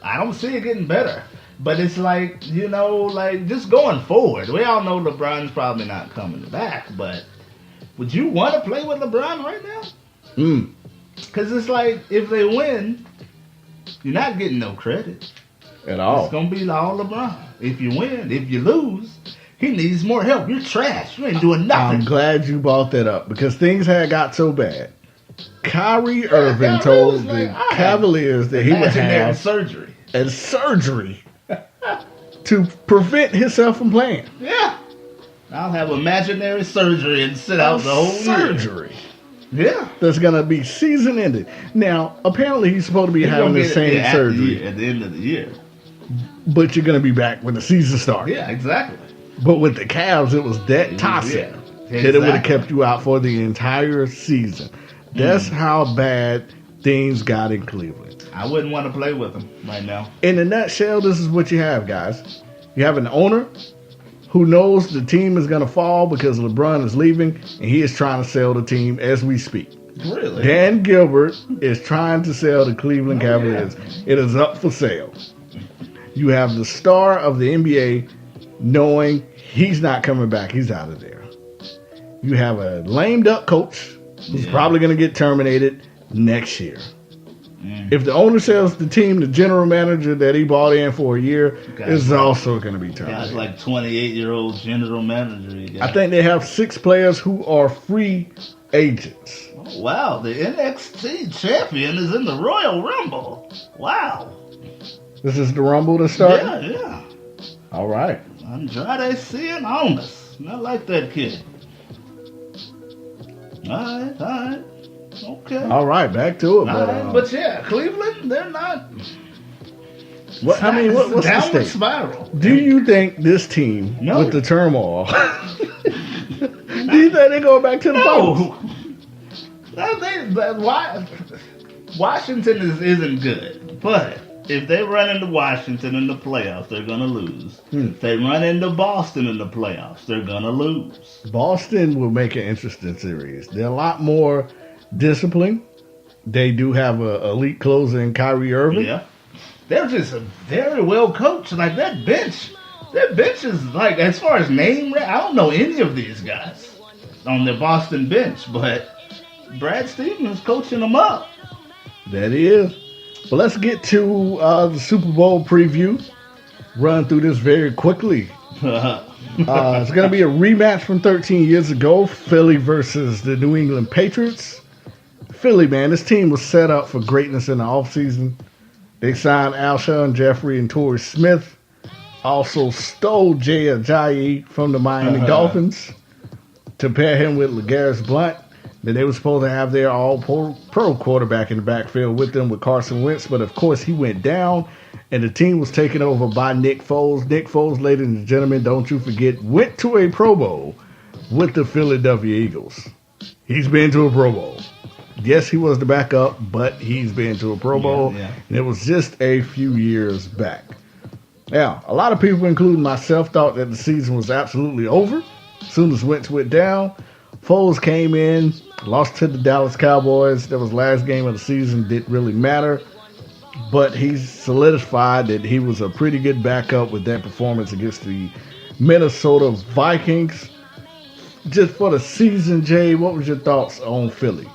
I don't see it getting better. But it's like, like just going forward. We all know LeBron's probably not coming back, but would you want to play with LeBron right now? Because it's like, if they win, you're not getting no credit. At all. It's going to be all LeBron. If you win, if you lose, he needs more help. You're trash. You ain't doing nothing. I'm glad you brought that up because things had got so bad. Kyrie Irving told the Cavaliers that he would have surgery. And surgery to prevent himself from playing. Yeah. I'll have imaginary surgery and sit out the whole surgery. Year. Yeah. That's going to be season ended. Now, apparently he's supposed to be having the same surgery. At the end of the year. But you're going to be back when the season starts. Yeah, exactly. But with the Cavs, it was that toxic that it would have kept you out for the entire season. That's how bad things got in Cleveland. I wouldn't want to play with them right now. In a nutshell, this is what you have, guys. You have an owner who knows the team is going to fall because LeBron is leaving, and he is trying to sell the team as we speak. Really? Dan Gilbert is trying to sell the Cleveland Cavaliers. Yeah. It is up for sale. You have the star of the NBA knowing he's not coming back. He's out of there. You have a lame duck coach who's probably going to get terminated next year. If the owner sells the team, the general manager that he bought in for a year is also going to be terminated. Guy's like 28-year-old general manager. I think they have 6 players who are free agents. Oh, wow, the NXT champion is in the Royal Rumble. Wow. This is the Rumble to start? Yeah. All right. Andrade Cien Almas. I like that kid. All right. Okay. All right, back to it. But yeah, Cleveland, they're not. What's the downward state? Spiral? Do you think this team, with the turmoil, do you think they're going back to the finals? Washington isn't good, but if they run into Washington in the playoffs, they're going to lose. If they run into Boston in the playoffs, they're going to lose. Boston will make an interesting series. They're a lot more disciplined. They do have an elite closer in Kyrie Irving. Yeah. They're just a very well coached. Like that bench is like, as far as name, I don't know any of these guys on the Boston bench, but Brad Stevens coaching them up. That is. But let's get to the Super Bowl preview. Run through this very quickly. It's going to be a rematch from 13 years ago. Philly versus the New England Patriots. Philly, man, this team was set up for greatness in the offseason. They signed Alshon Jeffrey and Torrey Smith. Also stole Jay Ajayi from the Miami Dolphins to pair him with LeGarrette Blount. Then they were supposed to have their all-pro quarterback in the backfield with them with Carson Wentz, but of course he went down, and the team was taken over by Nick Foles. Nick Foles, ladies and gentlemen, don't you forget, went to a Pro Bowl with the Philadelphia Eagles. He's been to a Pro Bowl. Yes, he was the backup, but he's been to a Pro Bowl, and it was just a few years back. Now, a lot of people, including myself, thought that the season was absolutely over. As soon as Wentz went down, Foles came in, lost to the Dallas Cowboys. That was the last game of the season. Didn't really matter. But he solidified that he was a pretty good backup with that performance against the Minnesota Vikings. Just for the season, Jay, what was your thoughts on Philly?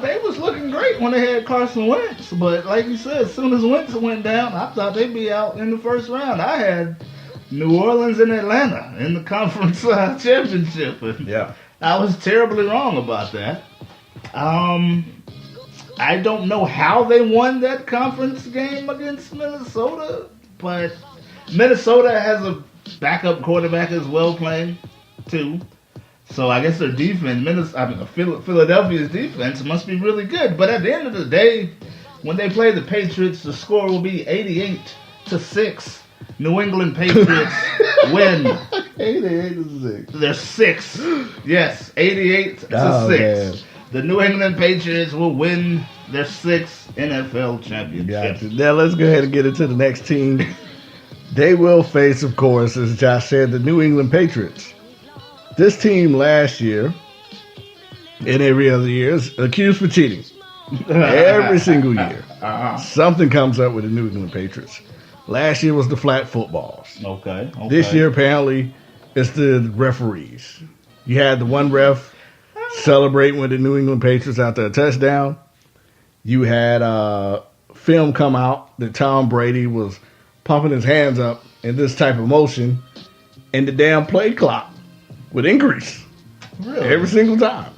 They was looking great when they had Carson Wentz. But like you said, as soon as Wentz went down, I thought they'd be out in the first round. I had New Orleans and Atlanta in the conference championship. Yeah. I was terribly wrong about that. I don't know how they won that conference game against Minnesota, but Minnesota has a backup quarterback as well playing, too. So I guess their defense, Philadelphia's defense must be really good. But at the end of the day, when they play the Patriots, the score will be 88-6. New England Patriots win. 88-6. They're 6. Yes, 88-6. Man. The New England Patriots will win their 6th NFL championship. Gotcha. Now let's go ahead and get into the next team. They will face, of course, as Josh said, the New England Patriots. This team last year and every other year is accused for cheating. Every single year. Uh-huh. Something comes up with the New England Patriots. Last year was the flat footballs. Okay. This year, apparently, it's the referees. You had the one ref celebrating with the New England Patriots after a touchdown. You had film come out that Tom Brady was pumping his hands up in this type of motion, and the damn play clock would increase every single time.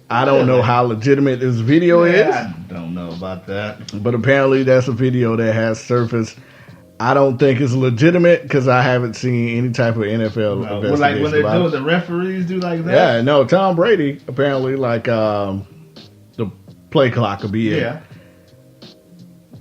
I don't know how legitimate this video is. I don't know about that. But apparently that's a video that has surfaced. I don't think it's legitimate because I haven't seen any type of NFL investigation. Like when they do it, the referees do like that? Yeah, no, Tom Brady, apparently, like the play clock will be at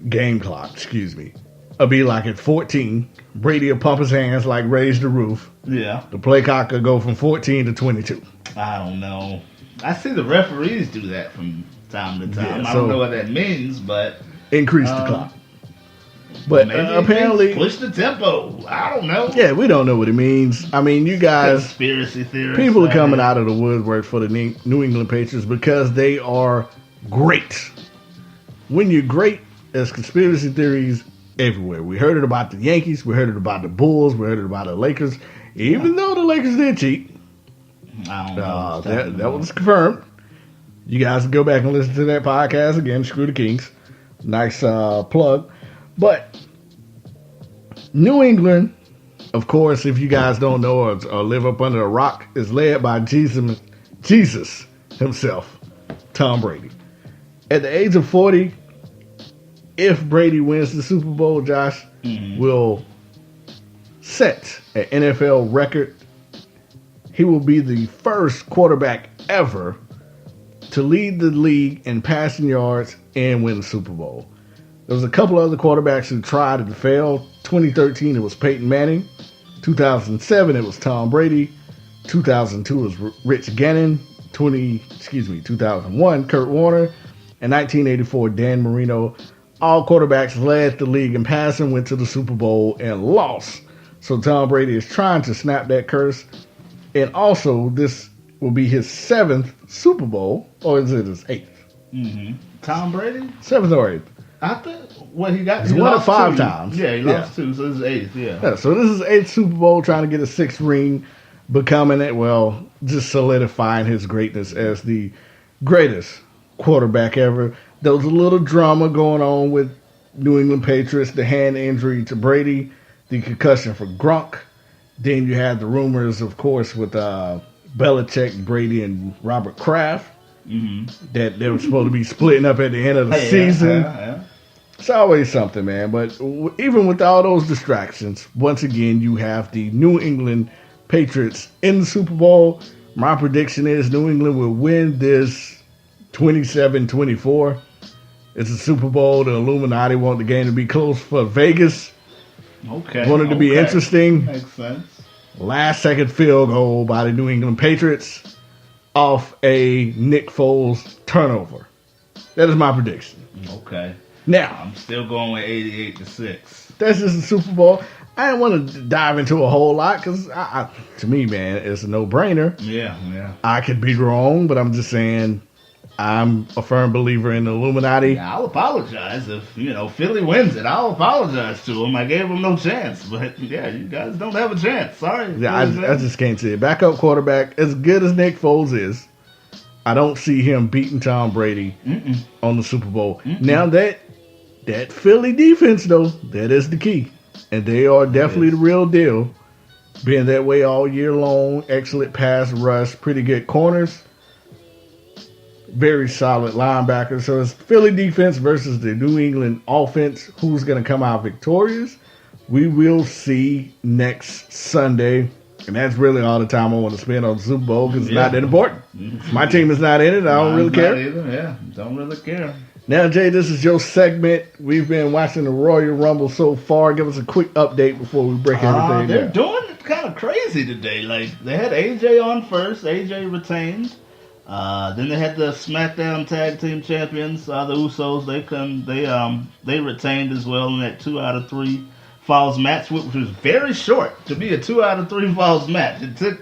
game clock, excuse me. It'll be like at 14. Brady will pump his hands like raise the roof. Yeah. The play clock will go from 14 to 22. I don't know. I see the referees do that from time to time. Yeah, I don't know what that means, but increase the clock. But apparently, push the tempo. I don't know. Yeah, we don't know what it means. I mean, you guys, conspiracy theories. People are coming out of the woodwork for the New England Patriots because they are great. When you're great, there's conspiracy theories everywhere. We heard it about the Yankees. We heard it about the Bulls. We heard it about the Lakers. Even though the Lakers did cheat, I don't know. That was confirmed. You guys can go back and listen to that podcast again. Screw the Kings. Nice plug. But New England, of course, if you guys don't know or live up under a rock, is led by Jesus himself, Tom Brady. At the age of 40, if Brady wins the Super Bowl, Josh, will set an NFL record. He will be the first quarterback ever to lead the league in passing yards and win the Super Bowl. There was a couple other quarterbacks who tried and failed. 2013, it was Peyton Manning. 2007, it was Tom Brady. 2002 was Rich Gannon. 2001, Kurt Warner. And 1984, Dan Marino. All quarterbacks led the league in passing, went to the Super Bowl, and lost. So Tom Brady is trying to snap that curse. And also, this will be his 7th Super Bowl, or is it his 8th? Tom Brady? 7th or 8th. I think he got. He's won it 5 times. Yeah, he lost 2, so this is 8th. Yeah, so this is 8th Super Bowl, trying to get a 6th ring, becoming it. Well, just solidifying his greatness as the greatest quarterback ever. There was a little drama going on with New England Patriots, the hand injury to Brady, the concussion for Gronk. Then you had the rumors, of course, with Belichick, Brady, and Robert Kraft, that they were supposed to be splitting up at the end of the season. Yeah. It's always something, man. But even with all those distractions, once again, you have the New England Patriots in the Super Bowl. My prediction is New England will win this 27-24. It's a Super Bowl. The Illuminati want the game to be close for Vegas. Okay. Want it to be interesting. Makes sense. Last second field goal by the New England Patriots off a Nick Foles turnover. That is my prediction. Okay. Now, I'm still going with 88-6. That's just the Super Bowl. I didn't want to dive into a whole lot because, to me, man, it's a no-brainer. Yeah. I could be wrong, but I'm just saying I'm a firm believer in the Illuminati. Yeah, I'll apologize if, Philly wins it. I'll apologize to them. I gave them no chance. But, yeah, you guys don't have a chance. Sorry. Yeah, I just can't see it. Backup quarterback, as good as Nick Foles is, I don't see him beating Tom Brady on the Super Bowl. Now, that Philly defense, though, that is the key. And they are definitely the real deal. Being that way all year long. Excellent pass rush. Pretty good corners. Very solid linebackers. So it's Philly defense versus the New England offense. Who's going to come out victorious? We will see next Sunday. And that's really all the time I want to spend on the Super Bowl because it's not that important. My team is not in it. I don't really care. Yeah, don't really care. Now, Jay, this is your segment. We've been watching the Royal Rumble so far. Give us a quick update before we break everything down. They're doing it kind of crazy today. Like, they had AJ on first. AJ retained. Then they had the SmackDown Tag Team Champions, the Usos. They retained as well in that 2 out of 3 falls match, which was very short to be a 2 out of 3 falls match. It took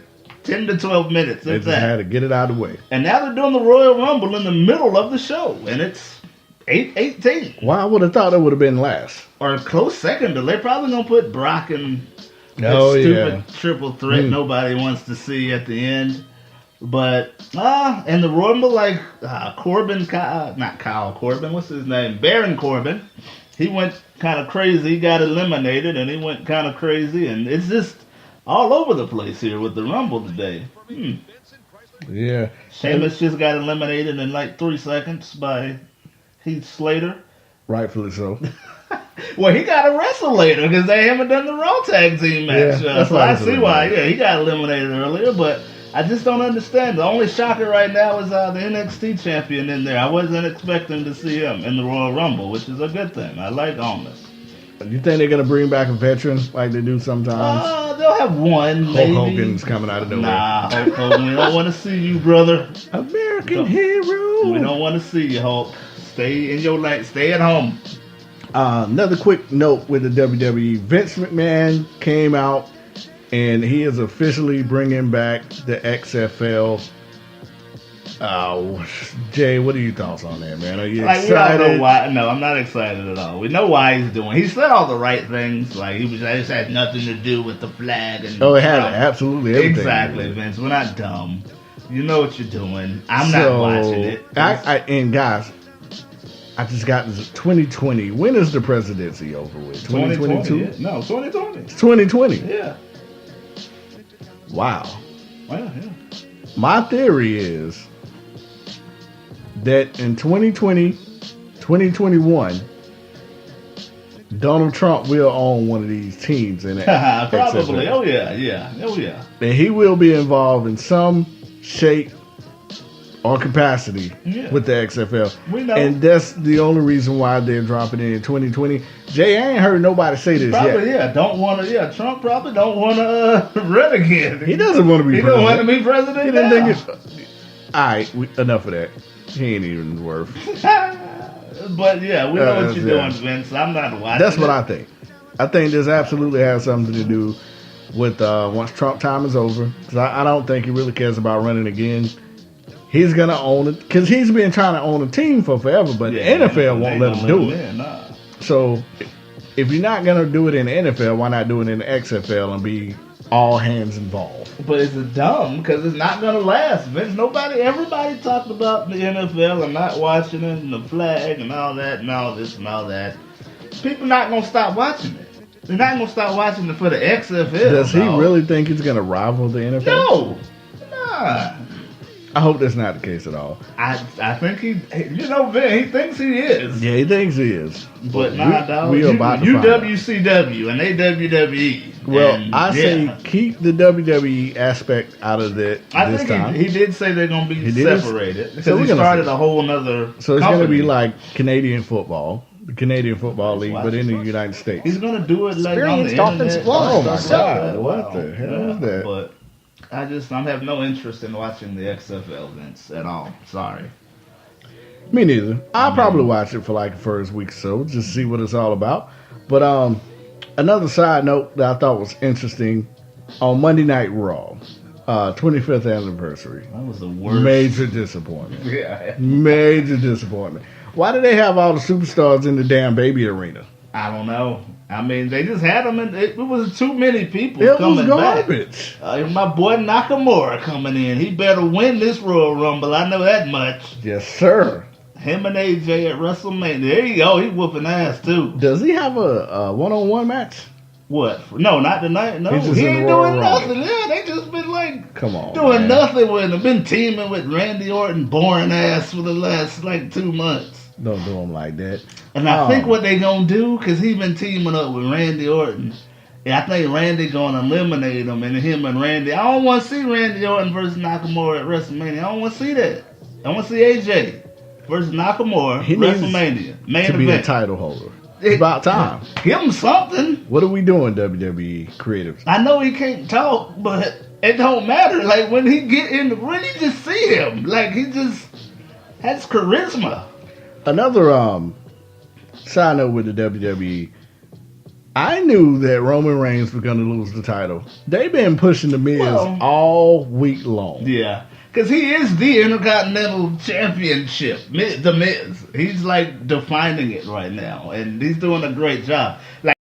10 to 12 minutes. They just had to get it out of the way. And now they're doing the Royal Rumble in the middle of the show, and it's 8:18. Well, I would have thought it would have been last. Or a close second. They're probably going to put Brock in Oh, that stupid yeah. triple threat nobody wants to see at the end. But, and the Rumble, like, Corbin, not Kyle Corbin, what's his name? Baron Corbin. He went kind of crazy. He got eliminated, and he went kind of crazy. And it's just all over the place here with the Rumble today. Yeah. Sheamus just got eliminated in like 3 seconds by Heath Slater. Rightfully so. Well, he got to wrestle later because they haven't done the Raw Tag Team match. Yeah, that's so why I he's see why. eliminated. Yeah, he got eliminated earlier, but I just don't understand. The only shocker right now is the NXT champion in there. I wasn't expecting to see him in the Royal Rumble, which is a good thing. I like Almas. You think they're going to bring back a veteran like they do sometimes? They'll have one, Hulk maybe. Hogan's coming out of nowhere. Nah, Hulk Hogan, we don't want to see you, brother. American hero. We don't want to see you, Hulk. Stay in your lane. Stay at home. Another quick note with the WWE. Vince McMahon came out and he is officially bringing back the XFL. Jay, what are your thoughts on that, man? Are you We all know excited? why. No, I'm not excited at all. We know why he's doing. He said all the right things. Like it had nothing to do with the flag. And Oh, it had absolutely everything. Exactly, Vince. We're not dumb. You know what you're doing. I'm not watching it. And guys, I just got this 2020. When is the presidency over with? 2022? Yeah. No, 2020. It's 2020. Yeah. Wow. Well, yeah. My theory is that in 2020, 2021, Donald Trump will own one of these teams in it. Probably. Oh yeah. And he will be involved in some shape or capacity with the XFL. We know. And that's the only reason why they're dropping it in 2020. Jay, I ain't heard nobody say this probably, yet. don't want to. Yeah, Trump probably don't want to run again. He doesn't want to be He president. don't want to be president. He didn't think it. All right, enough of that. He ain't even worth. But yeah, we know what you're yeah. doing, Vince. I'm not watching. That's what I think. I think this absolutely has something to do with once Trump time is over. Because I don't think he really cares about running again. He's going to own it. Because he's been trying to own a team for forever. But the NFL won't let him do it. Nah. So if you're not going to do it in the NFL, why not do it in the XFL and be all hands involved? But it's dumb because it's not going to last, Vince. Everybody talked about the NFL and not watching it and the flag and all that and all this and all that. People not going to stop watching it. They're not going to stop watching it for the XFL. Does he really think he's going to rival the NFL? No. Nah. I hope that's not the case at all. I think Vin, he thinks he is. Yeah, he thinks he is. But nah, dog. We are about to find out. WCW and they WWE. Well, and, I say keep the WWE aspect out of it this time. He did say they're going to be separated. Because So he started a whole nother So it's going to be company. like Canadian football, the Canadian Football League, but in the United States. He's going to do it like on the Experienced offensive internet. line. Oh my So- God, what the hell is that? But I have no interest in watching the XFL events at all. Sorry. Me neither. I'll probably watch it for like the first week or so, just see what it's all about. But another side note that I thought was interesting, on Monday Night Raw, 25th anniversary. That was the worst. Major disappointment. Yeah. Major disappointment. Why do they have all the superstars in the damn baby arena? I don't know. I mean, they just had them, and it was too many people It coming was garbage. back. My boy Nakamura coming in. He better win this Royal Rumble. I know that much. Yes, sir. Him and AJ at WrestleMania. There you go. He whooping ass too. Does he have a one-on-one match? What? No, not tonight. No, He's just he in the ain't Royal doing Rumble. nothing. Yeah, they just been like Come on, doing man. nothing with him. Been teaming with Randy Orton, boring ass for the last like 2 months. Don't do him like that. And I think what they gonna do, because he been teaming up with Randy Orton. Yeah, I think Randy gonna eliminate him, and him and Randy. I don't want to see Randy Orton versus Nakamura at WrestleMania. I don't want to see that. I want to see AJ versus Nakamura He needs WrestleMania main to be a event. title holder. It's about time. Give him something. What are we doing, WWE creatives? I know he can't talk, but it don't matter. Like when he get in the ring, you just see him. Like he just has charisma. Another side note with the WWE, I knew that Roman Reigns was going to lose the title. They've been pushing the Miz all week long. Yeah. Because he is the Intercontinental Championship. The Miz. He's like defining it right now. And he's doing a great job. Like,